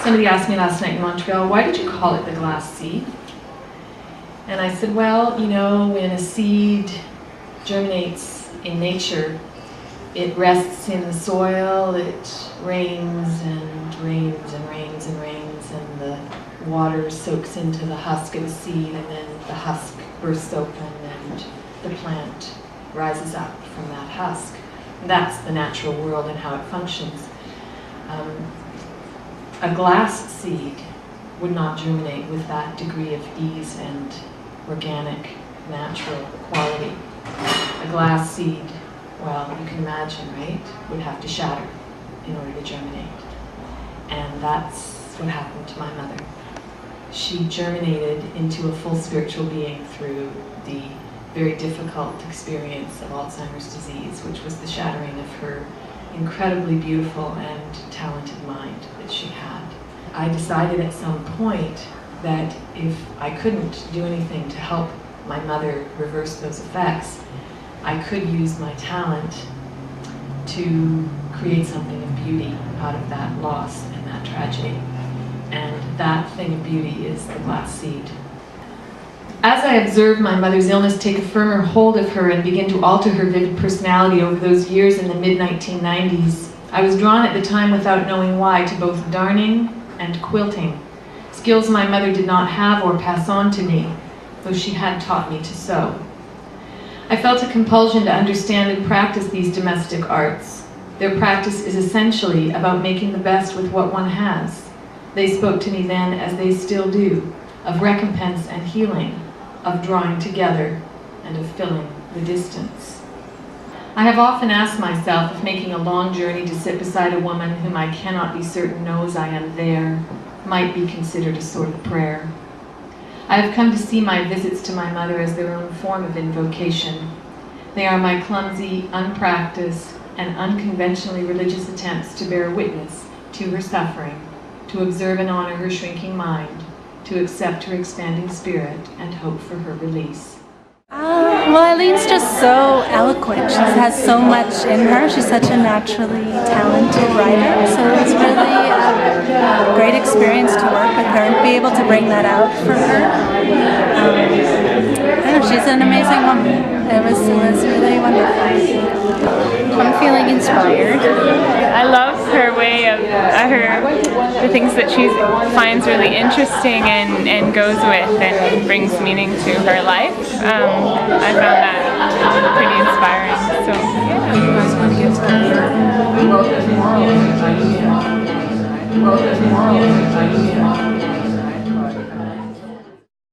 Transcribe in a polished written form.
Somebody asked me last night in Montreal, why did you call it the glass seed? And I said, well, you know, when a seed germinates in nature, it rests in the soil, it rains and rains and rains and rains, and the water soaks into the husk of the seed, and then the husk bursts open and the plant rises up from that husk. And that's the natural world and how it functions. A glass seed would not germinate with that degree of ease and organic, natural quality. A glass seed, well, you can imagine, right, would have to shatter in order to germinate. And that's what happened to my mother. She germinated into a full spiritual being through the very difficult experience of Alzheimer's disease, which was the shattering of her incredibly beautiful and talented mind that she had. I decided at some point that if I couldn't do anything to help my mother reverse those effects, I could use my talent to create something of beauty out of that loss and that tragedy. And that thing of beauty is the glass seed. As I observed my mother's illness take a firmer hold of her and begin to alter her vivid personality over those years in the mid-1990s, I was drawn at the time without knowing why to both darning and quilting, skills my mother did not have or pass on to me, though she had taught me to sew. I felt a compulsion to understand and practice these domestic arts. Their practice is essentially about making the best with what one has. They spoke to me then, as they still do, of recompense and healing, of drawing together, and of filling the distance. I have often asked myself if making a long journey to sit beside a woman whom I cannot be certain knows I am there might be considered a sort of prayer. I have come to see my visits to my mother as their own form of invocation. They are my clumsy, unpracticed, and unconventionally religious attempts to bear witness to her suffering, to observe and honor her shrinking mind, to accept her expanding spirit, and hope for her release. Well, Eileen's just so eloquent. She has so much in her. She's such a naturally talented writer. So it's really a great experience to work with her and be able to bring that out for her. I know, she's an amazing woman. It was really wonderful. I'm feeling inspired. I love her way of the things that she finds really interesting and goes with and brings meaning to her life. I found that pretty inspiring. So yeah.